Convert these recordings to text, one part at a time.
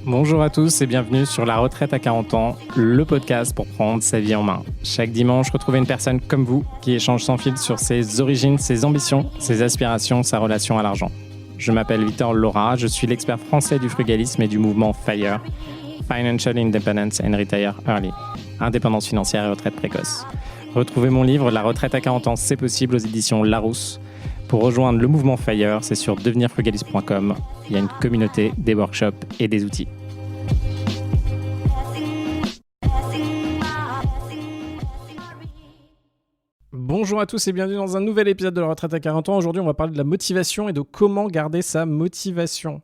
Bonjour à tous et bienvenue sur La Retraite à 40 ans, le podcast pour prendre sa vie en main. Chaque dimanche, retrouvez une personne comme vous qui échange sans fil sur ses origines, ses ambitions, ses aspirations, sa relation à l'argent. Je m'appelle Victor Laura, je suis l'expert français du frugalisme et du mouvement FIRE, Financial Independence and Retire Early, indépendance financière et retraite précoce. Retrouvez mon livre La Retraite à 40 ans, c'est possible aux éditions Larousse. Pour rejoindre le mouvement FIRE, c'est sur devenirfrugaliste.com. Il y a une communauté, des workshops et des outils. Bonjour à tous et bienvenue dans un nouvel épisode de La Retraite à 40 ans. Aujourd'hui, on va parler de la motivation et de comment garder sa motivation.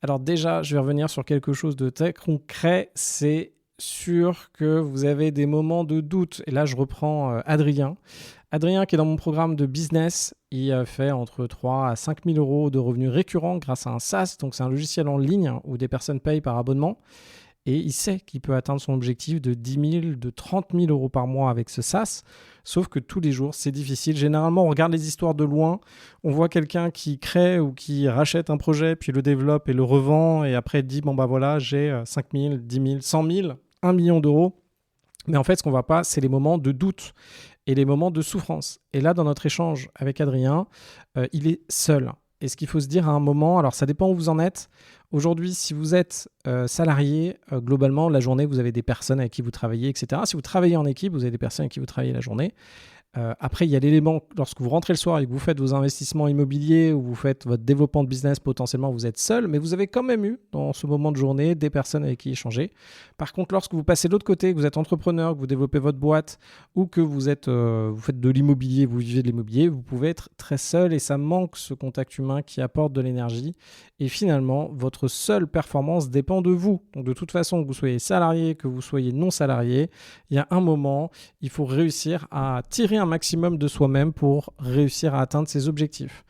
Alors déjà, je vais revenir sur quelque chose de très concret. C'est sûr que vous avez des moments de doute. Et là, je reprends Adrien. Adrien qui est dans mon programme de business, il fait entre 3 à 5 000 euros de revenus récurrents grâce à un SaaS. Donc, c'est un logiciel en ligne où des personnes payent par abonnement. Et il sait qu'il peut atteindre son objectif de 10 000, de 30 000 euros par mois avec ce SaaS. Sauf que tous les jours, c'est difficile. Généralement, on regarde les histoires de loin. On voit quelqu'un qui crée ou qui rachète un projet, puis le développe et le revend. Et après, il dit, bon, bah voilà, j'ai 5 000, 10 000, 100 000, 1 million d'euros. Mais en fait, ce qu'on ne voit pas, c'est les moments de doute et les moments de souffrance. Et là, dans notre échange avec Adrien, il est seul. Et ce qu'il faut se dire à un moment, alors ça dépend où vous en êtes. Aujourd'hui, si vous êtes salarié, globalement, la journée, vous avez des personnes avec qui vous travaillez, etc. Si vous travaillez en équipe, vous avez des personnes avec qui vous travaillez la journée. Après, il y a l'élément, lorsque vous rentrez le soir et que vous faites vos investissements immobiliers ou vous faites votre développement de business, potentiellement, vous êtes seul, mais vous avez quand même eu, dans ce moment de journée, des personnes avec qui échanger. Par contre, lorsque vous passez de l'autre côté, que vous êtes entrepreneur, que vous développez votre boîte ou que vous faites de l'immobilier, vous vivez de l'immobilier, vous pouvez être très seul et ça manque ce contact humain qui apporte de l'énergie. Et finalement, votre seule performance dépend de vous. Donc, de toute façon, que vous soyez salarié, que vous soyez non salarié, il y a un moment, il faut réussir à tirer un maximum de soi-même pour réussir à atteindre ses objectifs.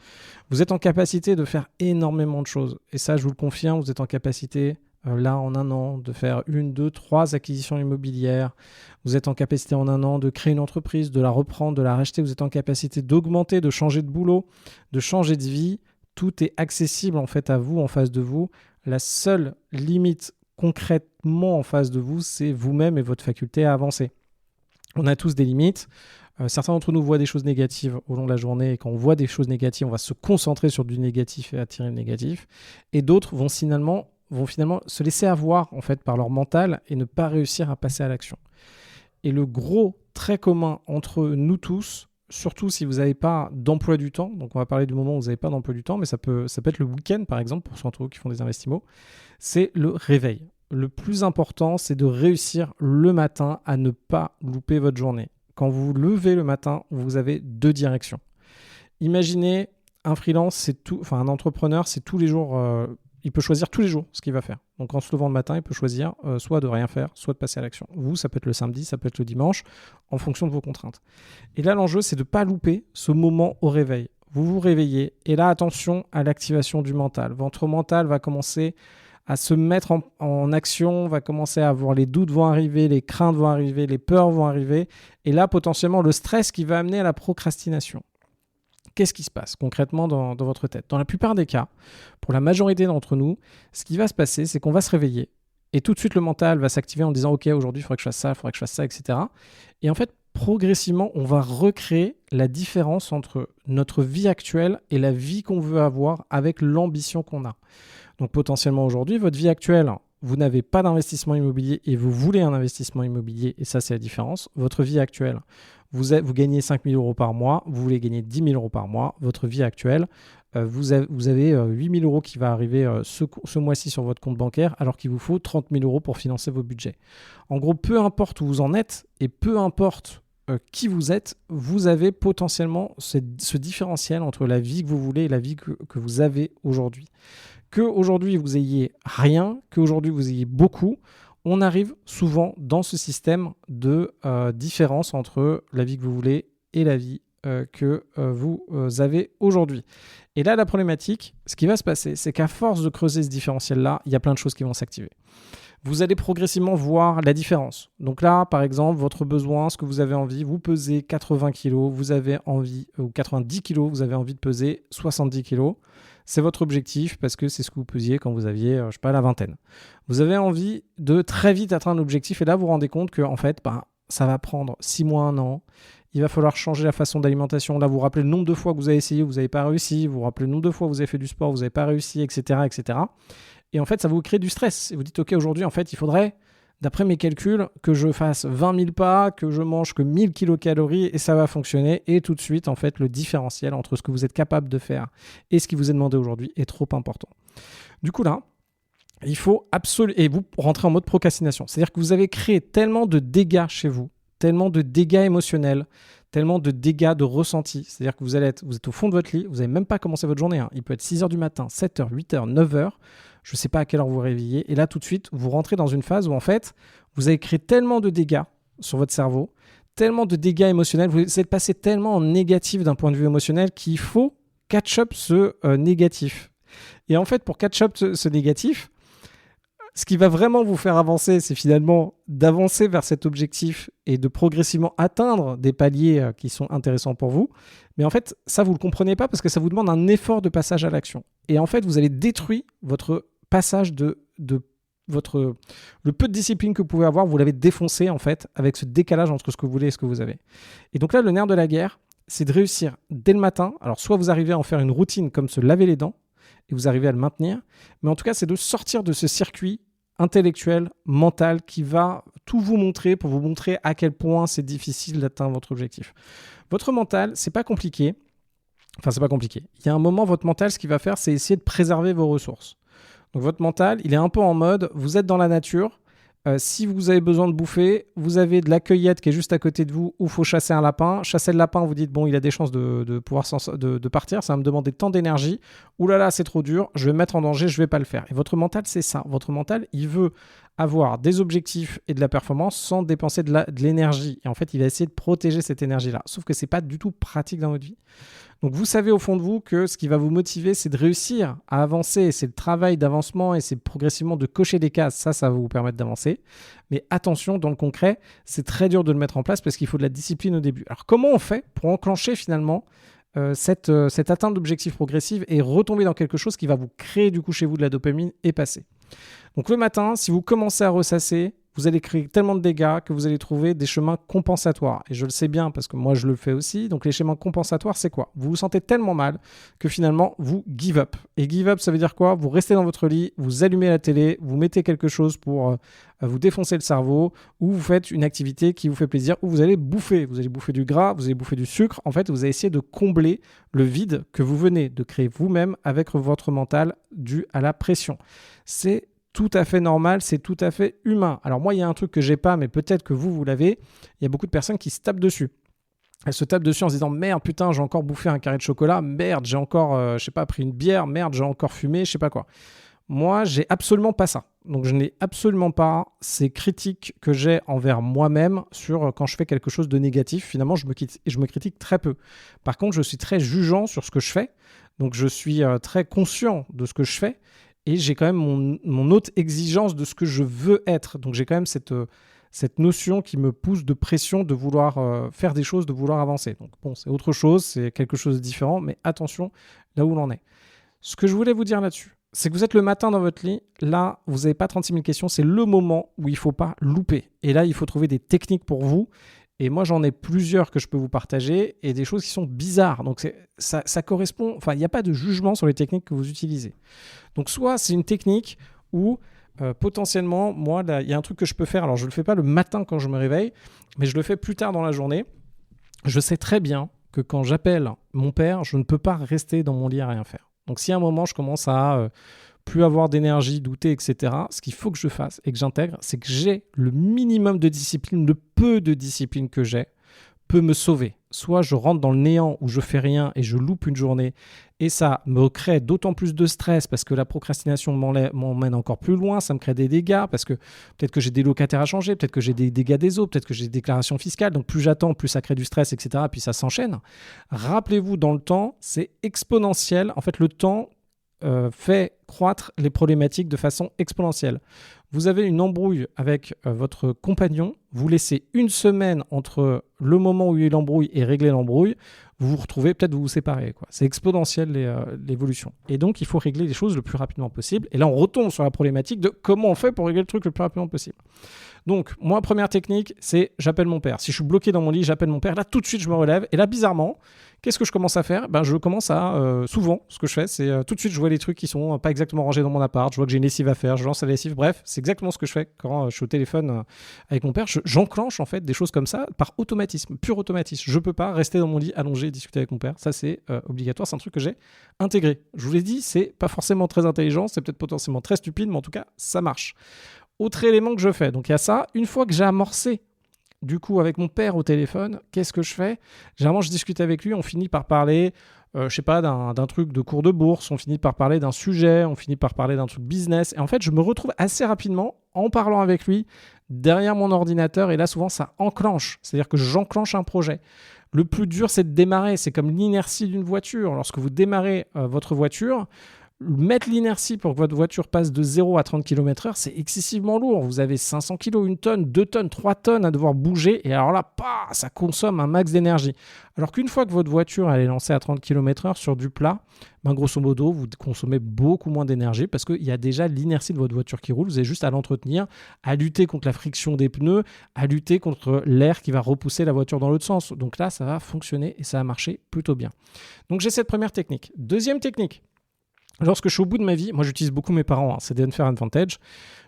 Vous êtes en capacité de faire énormément de choses. Et ça, je vous le confirme, vous êtes en capacité, là, en un an, de faire 1, 2, 3 acquisitions immobilières. Vous êtes en capacité en un an de créer une entreprise, de la reprendre, de la racheter. Vous êtes en capacité d'augmenter, de changer de boulot, de changer de vie. Tout est accessible en fait à vous, en face de vous. La seule limite concrètement en face de vous, c'est vous-même et votre faculté à avancer. On a tous des limites. Certains d'entre nous voient des choses négatives au long de la journée et quand on voit des choses négatives, on va se concentrer sur du négatif et attirer le négatif. Et d'autres vont finalement se laisser avoir en fait, par leur mental et ne pas réussir à passer à l'action. Et le gros trait commun entre nous tous, surtout si vous n'avez pas d'emploi du temps, donc on va parler du moment où vous n'avez pas d'emploi du temps, mais ça peut être le week-end par exemple, pour ceux d'entre vous qui font des investissements, c'est le réveil. Le plus important, c'est de réussir le matin à ne pas louper votre journée. Quand vous vous levez le matin, vous avez 2 directions. Imaginez un freelance, un entrepreneur, c'est tous les jours, il peut choisir tous les jours ce qu'il va faire. Donc en se levant le matin, il peut choisir soit de rien faire, soit de passer à l'action. Vous, ça peut être le samedi, ça peut être le dimanche, en fonction de vos contraintes. Et là, l'enjeu, c'est de ne pas louper ce moment au réveil. Vous vous réveillez et là, attention à l'activation du mental. Votre mental va commencer à se mettre en action, va commencer à avoir les doutes vont arriver, les craintes vont arriver, les peurs vont arriver. Et là, potentiellement, le stress qui va amener à la procrastination. Qu'est-ce qui se passe concrètement dans votre tête ? Dans la plupart des cas, pour la majorité d'entre nous, ce qui va se passer, c'est qu'on va se réveiller. Et tout de suite, le mental va s'activer en disant « Ok, aujourd'hui, il faudrait que je fasse ça, il faudrait que je fasse ça, etc. » Et en fait, progressivement, on va recréer la différence entre notre vie actuelle et la vie qu'on veut avoir avec l'ambition qu'on a. Donc potentiellement aujourd'hui, votre vie actuelle, vous n'avez pas d'investissement immobilier et vous voulez un investissement immobilier et ça c'est la différence. Votre vie actuelle, vous gagnez 5 000 euros par mois, vous voulez gagner 10 000 euros par mois. Votre vie actuelle, vous avez 8 000 euros qui va arriver ce mois-ci sur votre compte bancaire alors qu'il vous faut 30 000 euros pour financer vos budgets. En gros, peu importe où vous en êtes et peu importe qui vous êtes, vous avez potentiellement ce différentiel entre la vie que vous voulez et la vie que vous avez aujourd'hui. Qu'aujourd'hui vous ayez rien, qu'aujourd'hui vous ayez beaucoup, on arrive souvent dans ce système de différence entre la vie que vous voulez et la vie que vous avez aujourd'hui. Et là, la problématique, ce qui va se passer, c'est qu'à force de creuser ce différentiel-là, il y a plein de choses qui vont s'activer. Vous allez progressivement voir la différence. Donc là, par exemple, votre besoin, ce que vous avez envie, vous pesez 80 kg, vous avez envie, ou 90 kg, vous avez envie de peser 70 kg. c'est votre objectif parce que c'est ce que vous posiez quand vous aviez, je sais pas, la vingtaine. Vous avez envie de très vite atteindre l'objectif et là, vous vous rendez compte que en fait, ça va prendre 6 mois, 1 an. Il va falloir changer la façon d'alimentation. Là, vous vous rappelez le nombre de fois que vous avez essayé, vous n'avez pas réussi. Vous vous rappelez le nombre de fois que vous avez fait du sport, vous n'avez pas réussi, etc., etc. Et en fait, ça vous crée du stress. Et vous dites, OK, aujourd'hui, en fait, il faudrait, d'après mes calculs, que je fasse 20 000 pas, que je mange que 1000 kilocalories et ça va fonctionner. Et tout de suite, en fait, le différentiel entre ce que vous êtes capable de faire et ce qui vous est demandé aujourd'hui est trop important. Du coup, là, il faut absolument... Et vous rentrez en mode procrastination. C'est-à-dire que vous avez créé tellement de dégâts chez vous, tellement de dégâts émotionnels, tellement de dégâts de ressenti. C'est-à-dire que vous êtes au fond de votre lit, vous n'avez même pas commencé votre journée. Il peut être 6h du matin, 7h, 8h, 9h. Je ne sais pas à quelle heure vous vous réveillez. Et là, tout de suite, vous rentrez dans une phase où, en fait, vous avez créé tellement de dégâts sur votre cerveau, tellement de dégâts émotionnels, vous êtes passé tellement en négatif d'un point de vue émotionnel qu'il faut catch-up ce négatif. Et en fait, pour catch-up ce négatif, ce qui va vraiment vous faire avancer, c'est finalement d'avancer vers cet objectif et de progressivement atteindre des paliers qui sont intéressants pour vous. Mais en fait, ça, vous ne le comprenez pas parce que ça vous demande un effort de passage à l'action. Et en fait, vous avez détruit votre passage le peu de discipline que vous pouvez avoir, vous l'avez défoncé en fait avec ce décalage entre ce que vous voulez et ce que vous avez. Et donc là, le nerf de la guerre, c'est de réussir dès le matin. Alors, soit vous arrivez à en faire une routine comme se laver les dents et vous arrivez à le maintenir, mais en tout cas, c'est de sortir de ce circuit intellectuel, mental, qui va tout vous montrer pour vous montrer à quel point c'est difficile d'atteindre votre objectif. Votre mental, c'est pas compliqué. Enfin, c'est pas compliqué. Il y a un moment, votre mental, ce qu'il va faire, c'est essayer de préserver vos ressources. Donc, votre mental, il est un peu en mode, vous êtes dans la nature. Si vous avez besoin de bouffer, vous avez de la cueillette qui est juste à côté de vous où il faut chasser un lapin. Chasser le lapin, vous dites, bon, il a des chances de pouvoir de partir. Ça va me demander tant d'énergie. Ouh là là, c'est trop dur. Je vais me mettre en danger. Je ne vais pas le faire. Et votre mental, c'est ça. Votre mental, il veut avoir des objectifs et de la performance sans dépenser de l'énergie. Et en fait, il va essayer de protéger cette énergie-là. Sauf que ce n'est pas du tout pratique dans votre vie. Donc, vous savez au fond de vous que ce qui va vous motiver, c'est de réussir à avancer. C'est le travail d'avancement et c'est progressivement de cocher des cases. Ça va vous permettre d'avancer. Mais attention, dans le concret, c'est très dur de le mettre en place parce qu'il faut de la discipline au début. Alors, comment on fait pour enclencher finalement cette atteinte d'objectifs progressifs et retomber dans quelque chose qui va vous créer du coup chez vous de la dopamine et passer? Donc, le matin, si vous commencez à ressasser, vous allez créer tellement de dégâts que vous allez trouver des chemins compensatoires. Et je le sais bien parce que moi, je le fais aussi. Donc, les chemins compensatoires, c'est quoi? Vous vous sentez tellement mal que finalement, vous give up. Et give up, ça veut dire quoi? Vous restez dans votre lit, vous allumez la télé, vous mettez quelque chose pour vous défoncer le cerveau ou vous faites une activité qui vous fait plaisir ou vous allez bouffer. Vous allez bouffer du gras, vous allez bouffer du sucre. En fait, vous allez essayer de combler le vide que vous venez de créer vous-même avec votre mental dû à la pression. C'est tout à fait normal, c'est tout à fait humain. Alors moi, il y a un truc que j'ai pas, mais peut-être que vous l'avez. Il y a beaucoup de personnes qui se tapent dessus. Elles se tapent dessus en se disant « Merde, putain, j'ai encore bouffé un carré de chocolat. Merde, j'ai encore, pris une bière. Merde, j'ai encore fumé, je sais pas quoi. » Moi, j'ai absolument pas ça. Donc, je n'ai absolument pas ces critiques que j'ai envers moi-même sur quand je fais quelque chose de négatif. Finalement, je me critique très peu. Par contre, je suis très jugeant sur ce que je fais. Donc, je suis très conscient de ce que je fais. Et j'ai quand même mon haute exigence de ce que je veux être. Donc, j'ai quand même cette notion qui me pousse de pression de vouloir faire des choses, de vouloir avancer. Donc, bon, c'est autre chose, c'est quelque chose de différent, mais attention là où l'on est. Ce que je voulais vous dire là-dessus, c'est que vous êtes le matin dans votre lit, là, vous n'avez pas 36 000 questions, c'est le moment où il ne faut pas louper. Et là, il faut trouver des techniques pour vous. Et moi, j'en ai plusieurs que je peux vous partager et des choses qui sont bizarres. Donc, ça correspond... Enfin, il n'y a pas de jugement sur les techniques que vous utilisez. Donc, soit c'est une technique où potentiellement, moi, il y a un truc que je peux faire. Alors, je ne le fais pas le matin quand je me réveille, mais je le fais plus tard dans la journée. Je sais très bien que quand j'appelle mon père, je ne peux pas rester dans mon lit à rien faire. Donc, si à un moment, je commence à plus avoir d'énergie, douter, etc., ce qu'il faut que je fasse et que j'intègre, c'est que j'ai le minimum de discipline, le peu de discipline que j'ai peut me sauver. Soit je rentre dans le néant où je fais rien et je loupe une journée et ça me crée d'autant plus de stress parce que la procrastination m'emmène encore plus loin, ça me crée des dégâts parce que peut-être que j'ai des locataires à changer, peut-être que j'ai des dégâts des eaux, peut-être que j'ai des déclarations fiscales, donc plus j'attends, plus ça crée du stress, etc. Puis ça s'enchaîne. Rappelez-vous, dans le temps, c'est exponentiel. En fait, le temps fait croître les problématiques de façon exponentielle. Vous avez une embrouille avec votre compagnon, vous laissez une semaine entre le moment où il y a eu l'embrouille et régler l'embrouille, vous vous retrouvez, peut-être vous vous séparez, quoi. C'est exponentiel l'évolution. Et donc, il faut régler les choses le plus rapidement possible. Et là, on retombe sur la problématique de comment on fait pour régler le truc le plus rapidement possible. Donc, moi, première technique, c'est j'appelle mon père. Si je suis bloqué dans mon lit, j'appelle mon père. Là, tout de suite, je me relève. Et là, bizarrement, qu'est-ce que je commence à faire ? Je commence à, souvent, ce que je fais, c'est tout de suite, je vois les trucs qui sont pas exactement rangés dans mon appart. Je vois que j'ai une lessive à faire, je lance la lessive. Bref, c'est exactement ce que je fais quand je suis au téléphone avec mon père. J'enclenche en fait des choses comme ça par automatisme, pur automatisme. Je peux pas rester dans mon lit allongé et discuter avec mon père. Ça, c'est obligatoire. C'est un truc que j'ai intégré. Je vous l'ai dit, c'est pas forcément très intelligent, c'est peut-être potentiellement très stupide, mais en tout cas, ça marche. Autre élément que je fais, donc il y a ça. Une fois que j'ai amorcé du coup, avec mon père au téléphone, qu'est-ce que je fais ? Généralement, je discute avec lui, on finit par parler, je sais pas, d'un truc de cours de bourse, on finit par parler d'un sujet, on finit par parler d'un truc business. Et en fait, je me retrouve assez rapidement, en parlant avec lui, derrière mon ordinateur. Et là, souvent, ça enclenche. C'est-à-dire que j'enclenche un projet. Le plus dur, c'est de démarrer. C'est comme l'inertie d'une voiture. Lorsque vous démarrez votre voiture, mettre l'inertie pour que votre voiture passe de 0 à 30 km/h, c'est excessivement lourd. Vous avez 500 kg, 1 tonne, 2 tonnes, 3 tonnes à devoir bouger. Et alors là, ça consomme un max d'énergie. Alors qu'une fois que votre voiture elle est lancée à 30 km/h sur du plat, grosso modo, vous consommez beaucoup moins d'énergie parce qu'il y a déjà l'inertie de votre voiture qui roule. Vous avez juste à l'entretenir, à lutter contre la friction des pneus, à lutter contre l'air qui va repousser la voiture dans l'autre sens. Donc là, ça va fonctionner et ça va marcher plutôt bien. Donc j'ai cette première technique. Deuxième technique. Lorsque je suis au bout de ma vie, moi j'utilise beaucoup mes parents, c'est des Unfair Advantage.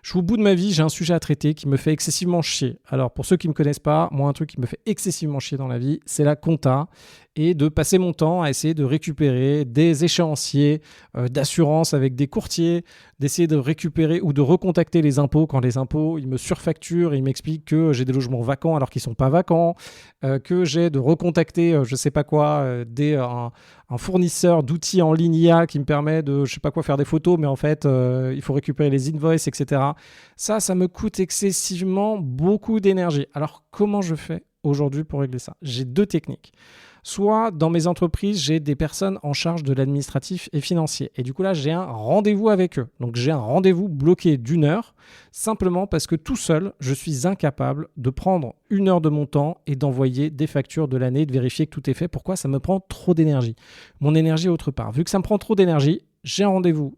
Je suis au bout de ma vie, j'ai un sujet à traiter qui me fait excessivement chier. Alors pour ceux qui ne me connaissent pas, moi un truc qui me fait excessivement chier dans la vie, c'est la compta et de passer mon temps à essayer de récupérer des échéanciers d'assurance avec des courtiers, d'essayer de récupérer ou de recontacter les impôts quand les impôts ils me surfacturent et ils m'expliquent que j'ai des logements vacants alors qu'ils ne sont pas vacants, que j'ai de recontacter je ne sais pas quoi, un fournisseur d'outils en ligne IA qui me permet de je sais pas quoi faire des photos, mais en fait il faut récupérer les invoices, etc. Ça me coûte excessivement beaucoup d'énergie. Alors comment je fais aujourd'hui pour régler ça ? J'ai deux techniques. Soit dans mes entreprises, j'ai des personnes en charge de l'administratif et financier. Et du coup là, j'ai un rendez-vous avec eux. Donc j'ai un rendez-vous bloqué d'1 heure, simplement parce que tout seul, je suis incapable de prendre 1 heure de mon temps et d'envoyer des factures de l'année, de vérifier que tout est fait. Pourquoi ? Ça me prend trop d'énergie. Mon énergie est autre part. Vu que ça me prend trop d'énergie, j'ai un rendez-vous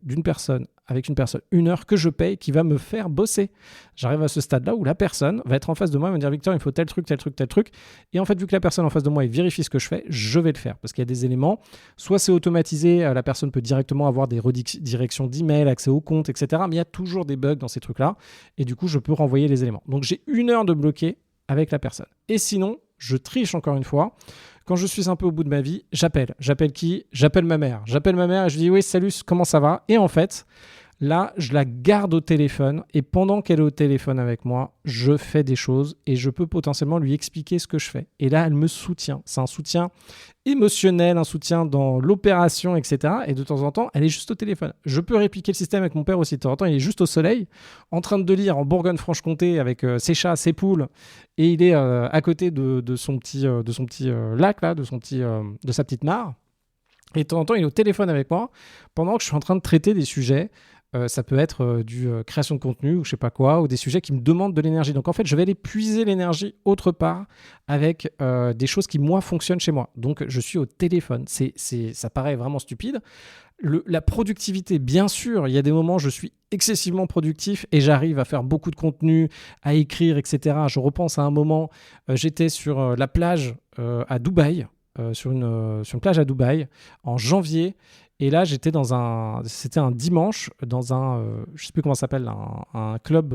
avec une personne 1 heure que je paye qui va me faire bosser. J'arrive à ce stade-là où la personne va être en face de moi et va me dire « Victor, il faut tel truc, tel truc, tel truc ». Et en fait, vu que la personne en face de moi vérifie ce que je fais, je vais le faire parce qu'il y a des éléments. Soit c'est automatisé, la personne peut directement avoir des redirections d'email, accès au compte, etc. Mais il y a toujours des bugs dans ces trucs-là. Et du coup, je peux renvoyer les éléments. Donc, j'ai 1 heure de bloqué avec la personne. Et sinon, je triche encore une fois. Quand je suis un peu au bout de ma vie, j'appelle. J'appelle qui ? J'appelle ma mère. J'appelle ma mère et je lui dis « Oui, salut, comment ça va ?» Et en fait, là, je la garde au téléphone et pendant qu'elle est au téléphone avec moi, je fais des choses et je peux potentiellement lui expliquer ce que je fais. Et là, elle me soutient. C'est un soutien émotionnel, un soutien dans l'opération, etc. Et de temps en temps, elle est juste au téléphone. Je peux répliquer le système avec mon père aussi. De temps en temps, il est juste au soleil, en train de lire en Bourgogne-Franche-Comté avec ses chats, ses poules. Et il est à côté de son petit lac, là, de sa petite mare. Et de temps en temps, il est au téléphone avec moi pendant que je suis en train de traiter des sujets. Ça peut être du création de contenu ou je sais pas quoi, ou des sujets qui me demandent de l'énergie. Donc en fait, je vais aller puiser l'énergie autre part avec des choses qui, moi, fonctionnent chez moi. Donc je suis au téléphone. Ça paraît vraiment stupide. La productivité, bien sûr, il y a des moments où je suis excessivement productif et j'arrive à faire beaucoup de contenu, à écrire, etc. Je repense à un moment, j'étais sur la plage à Dubaï, sur une plage à Dubaï en janvier. Et là, c'était un dimanche dans je ne sais plus comment ça s'appelle, un club,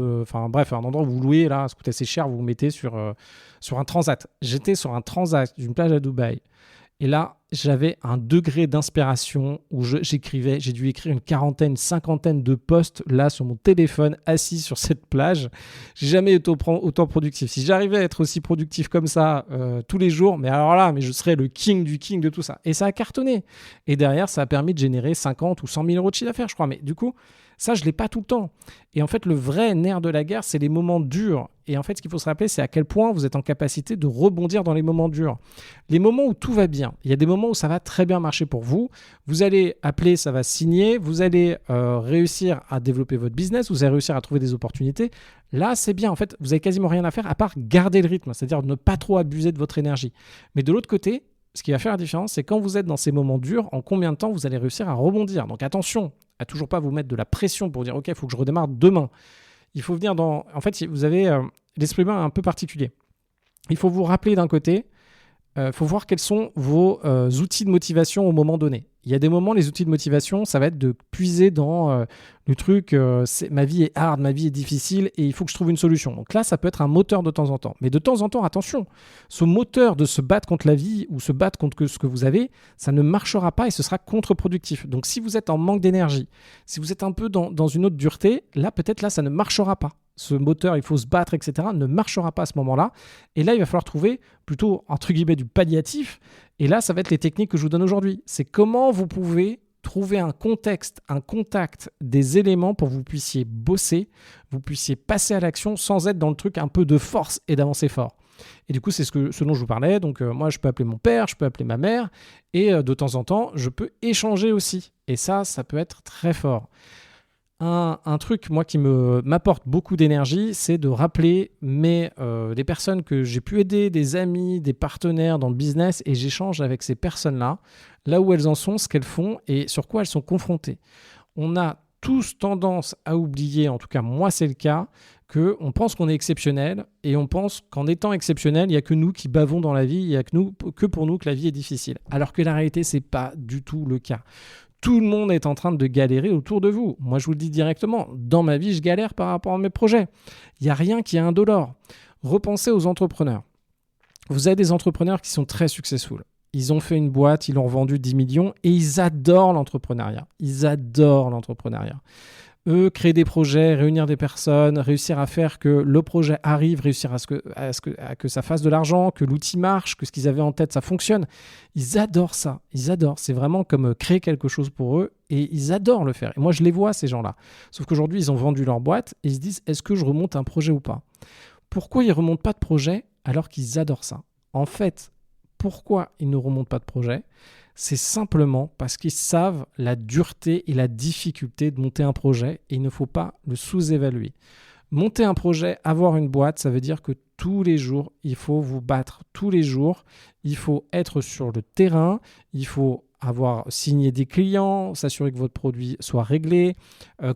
bref, un endroit où vous louez, là, ça coûte assez cher, vous vous mettez sur un transat. J'étais sur un transat d'une plage à Dubaï. Et là, j'avais un degré d'inspiration où j'écrivais, j'ai dû écrire une cinquantaine de posts là sur mon téléphone, assis sur cette plage. J'ai jamais été autant productif. Si j'arrivais à être aussi productif comme ça tous les jours, mais alors là, je serais le king du king de tout ça. Et ça a cartonné. Et derrière, ça a permis de générer 50 ou 100 000 euros de chiffre d'affaires, je crois. Mais du coup, ça, je ne l'ai pas tout le temps. Et en fait, le vrai nerf de la guerre, c'est les moments durs. Et en fait, ce qu'il faut se rappeler, c'est à quel point vous êtes en capacité de rebondir dans les moments durs. Les moments où tout va bien, il y a des moments où ça va très bien marcher pour vous. Vous allez appeler, ça va signer. Vous allez réussir à développer votre business. Vous allez réussir à trouver des opportunités. Là, c'est bien. En fait, vous n'avez quasiment rien à faire à part garder le rythme, c'est-à-dire ne pas trop abuser de votre énergie. Mais de l'autre côté, Ce qui va faire la différence, c'est quand vous êtes dans ces moments durs, en combien de temps vous allez réussir à rebondir. Donc attention à toujours pas vous mettre de la pression pour dire « Ok, il faut que je redémarre demain ». Il faut venir dans... En fait, vous avez l'esprit humain un peu particulier. Il faut vous rappeler d'un côté, faut voir quels sont vos outils de motivation au moment donné. Il y a des moments, les outils de motivation, ça va être de puiser dans le truc, ma vie est hard, ma vie est difficile et il faut que je trouve une solution. Donc là, ça peut être un moteur de temps en temps. Mais de temps en temps, attention, ce moteur de se battre contre la vie ou se battre contre ce que vous avez, ça ne marchera pas et ce sera contre-productif. Donc si vous êtes en manque d'énergie, si vous êtes un peu dans une autre dureté, là, peut-être là, ça ne marchera pas. Ce moteur, il faut se battre, etc., ne marchera pas à ce moment-là. Et là, il va falloir trouver plutôt, entre guillemets, du palliatif. Et là, ça va être les techniques que je vous donne aujourd'hui. C'est comment vous pouvez trouver un contexte, un contact des éléments pour que vous puissiez bosser, vous puissiez passer à l'action sans être dans le truc un peu de force et d'avancer fort. Et du coup, c'est ce dont je vous parlais. Donc, moi, je peux appeler mon père, je peux appeler ma mère. Et de temps en temps, je peux échanger aussi. Et ça peut être très fort. Un truc, moi, qui m'apporte beaucoup d'énergie, c'est de rappeler des personnes que j'ai pu aider, des amis, des partenaires dans le business, et j'échange avec ces personnes-là, là où elles en sont, ce qu'elles font et sur quoi elles sont confrontées. On a tous tendance à oublier, en tout cas moi c'est le cas, qu'on pense qu'on est exceptionnel et on pense qu'en étant exceptionnel, il n'y a que nous qui bavons dans la vie, il n'y a que pour nous que la vie est difficile. Alors que la réalité, ce n'est pas du tout le cas. Tout le monde est en train de galérer autour de vous. Moi, je vous le dis directement, dans ma vie, je galère par rapport à mes projets. Il n'y a rien qui est indolore. Repensez aux entrepreneurs. Vous avez des entrepreneurs qui sont très successful. Ils ont fait une boîte, ils l'ont vendu 10 millions et ils adorent l'entrepreneuriat. Ils adorent l'entrepreneuriat. Eux, créer des projets, réunir des personnes, réussir à faire que le projet arrive, réussir à que ça fasse de l'argent, que l'outil marche, que ce qu'ils avaient en tête, ça fonctionne. Ils adorent ça. Ils adorent. C'est vraiment comme créer quelque chose pour eux et ils adorent le faire. Et moi, je les vois, ces gens-là. Sauf qu'aujourd'hui, ils ont vendu leur boîte et ils se disent, est-ce que je remonte un projet ou pas ? Pourquoi ils ne remontent pas de projet alors qu'ils adorent ça ? En fait, pourquoi ils ne remontent pas de projet ? C'est simplement parce qu'ils savent la dureté et la difficulté de monter un projet et il ne faut pas le sous-évaluer. Monter un projet, avoir une boîte, ça veut dire que tous les jours, il faut vous battre. Tous les jours, il faut être sur le terrain, il faut avoir signé des clients, s'assurer que votre produit soit réglé.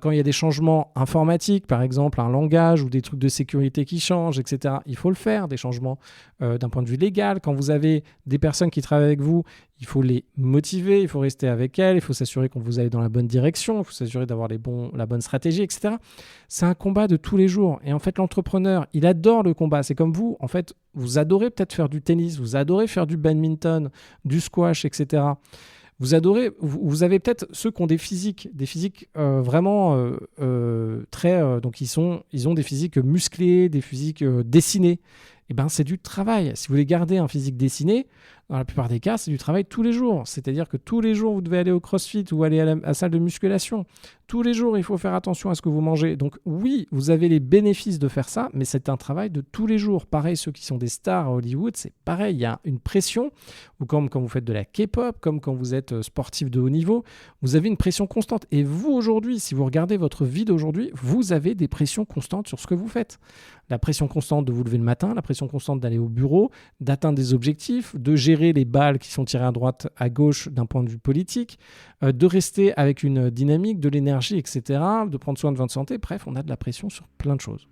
Quand il y a des changements informatiques, par exemple un langage ou des trucs de sécurité qui changent, etc., il faut le faire, des changements d'un point de vue légal. Quand vous avez des personnes qui travaillent avec vous, il faut les motiver, il faut rester avec elles, il faut s'assurer qu'on vous aille dans la bonne direction, il faut s'assurer d'avoir la bonne stratégie, etc. C'est un combat de tous les jours. Et en fait, l'entrepreneur, il adore le combat. C'est comme vous, en fait, vous adorez peut-être faire du tennis, vous adorez faire du badminton, du squash, etc. Vous avez peut-être ceux qui ont des physiques vraiment très... donc ils ont des physiques musclés, des physiques dessinés. Et ben c'est du travail. Si vous voulez garder un physique dessiné, dans la plupart des cas, c'est du travail tous les jours. C'est-à-dire que tous les jours, vous devez aller au CrossFit ou aller à la salle de musculation. Tous les jours, il faut faire attention à ce que vous mangez. Donc oui, vous avez les bénéfices de faire ça, mais c'est un travail de tous les jours. Pareil, ceux qui sont des stars à Hollywood, c'est pareil. Il y a une pression, ou comme quand vous faites de la K-pop, comme quand vous êtes sportif de haut niveau, vous avez une pression constante. Et vous, aujourd'hui, si vous regardez votre vie d'aujourd'hui, vous avez des pressions constantes sur ce que vous faites. La pression constante de vous lever le matin, la pression constante d'aller au bureau, d'atteindre des objectifs, de gérer les balles qui sont tirées à droite, à gauche d'un point de vue politique, de rester avec une dynamique, de l'énergie, etc., de prendre soin de votre santé. Bref, on a de la pression sur plein de choses.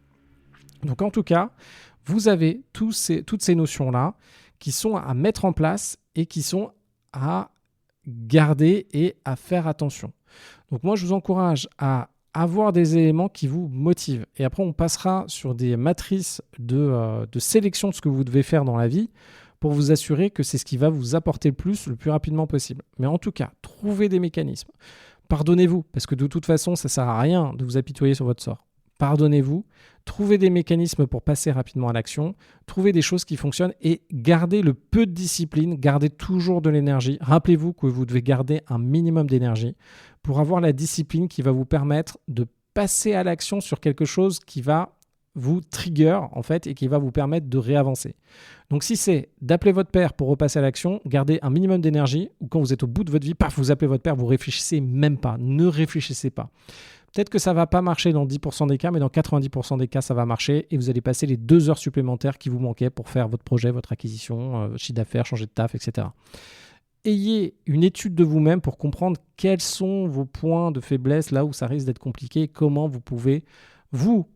Donc en tout cas, vous avez toutes ces notions-là qui sont à mettre en place et qui sont à garder et à faire attention. Donc moi, je vous encourage à avoir des éléments qui vous motivent. Et après, on passera sur des matrices de sélection de ce que vous devez faire dans la vie pour vous assurer que c'est ce qui va vous apporter le plus rapidement possible. Mais en tout cas, trouvez des mécanismes. Pardonnez-vous, parce que de toute façon, ça ne sert à rien de vous apitoyer sur votre sort. Pardonnez-vous, trouvez des mécanismes pour passer rapidement à l'action, trouvez des choses qui fonctionnent et gardez le peu de discipline, gardez toujours de l'énergie. Rappelez-vous que vous devez garder un minimum d'énergie pour avoir la discipline qui va vous permettre de passer à l'action sur quelque chose qui va vous trigger en fait et qui va vous permettre de réavancer. Donc si c'est d'appeler votre père pour repasser à l'action, gardez un minimum d'énergie ou quand vous êtes au bout de votre vie, paf, vous appelez votre père, vous réfléchissez même pas, ne réfléchissez pas. Peut-être que ça ne va pas marcher dans 10% des cas, mais dans 90% des cas, ça va marcher et vous allez passer les 2 heures supplémentaires qui vous manquaient pour faire votre projet, votre acquisition, chiffre d'affaires, changer de taf, etc. Ayez une étude de vous-même pour comprendre quels sont vos points de faiblesse, là où ça risque d'être compliqué, comment vous pouvez vous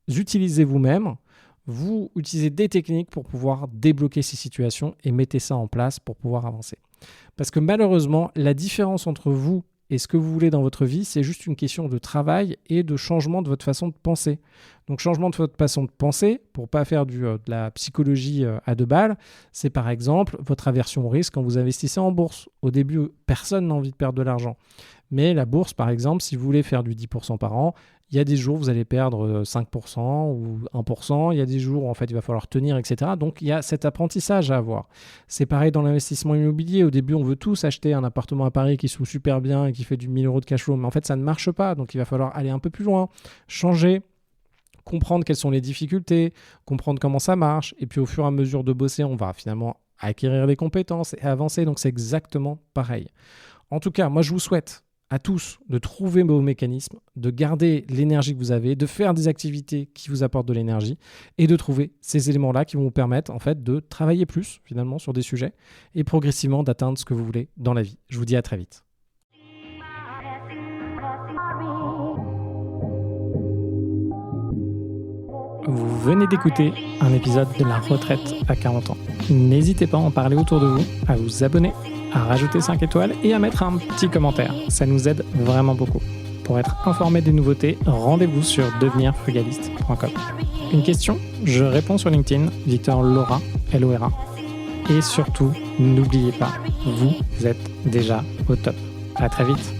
utiliser vous-même, vous utilisez des techniques pour pouvoir débloquer ces situations et mettez ça en place pour pouvoir avancer. Parce que malheureusement, la différence entre vous et ce que vous voulez dans votre vie, c'est juste une question de travail et de changement de votre façon de penser. Donc, changement de votre façon de penser, pour ne pas faire de la psychologie à 2 balles, c'est par exemple votre aversion au risque quand vous investissez en bourse. Au début, personne n'a envie de perdre de l'argent. Mais la bourse, par exemple, si vous voulez faire du 10% par an, il y a des jours où vous allez perdre 5% ou 1%. Il y a des jours où en fait, il va falloir tenir, etc. Donc, il y a cet apprentissage à avoir. C'est pareil dans l'investissement immobilier. Au début, on veut tous acheter un appartement à Paris qui se loue super bien et qui fait du 1 000 € de cash flow. Mais en fait, ça ne marche pas. Donc, il va falloir aller un peu plus loin, changer, comprendre quelles sont les difficultés, comprendre comment ça marche. Et puis, au fur et à mesure de bosser, on va finalement acquérir des compétences et avancer. Donc, c'est exactement pareil. En tout cas, moi, je vous souhaite à tous de trouver vos mécanismes, de garder l'énergie que vous avez, de faire des activités qui vous apportent de l'énergie et de trouver ces éléments-là qui vont vous permettre en fait de travailler plus finalement sur des sujets et progressivement d'atteindre ce que vous voulez dans la vie. Je vous dis à très vite. Vous venez d'écouter un épisode de La Retraite à 40 ans. N'hésitez pas à en parler autour de vous, à vous abonner, à rajouter 5 étoiles et à mettre un petit commentaire. Ça nous aide vraiment beaucoup. Pour être informé des nouveautés, rendez-vous sur devenirfrugaliste.com. Une question, je réponds sur LinkedIn, Victor Lora, L-O-R-A. Et surtout, n'oubliez pas, vous êtes déjà au top. À très vite.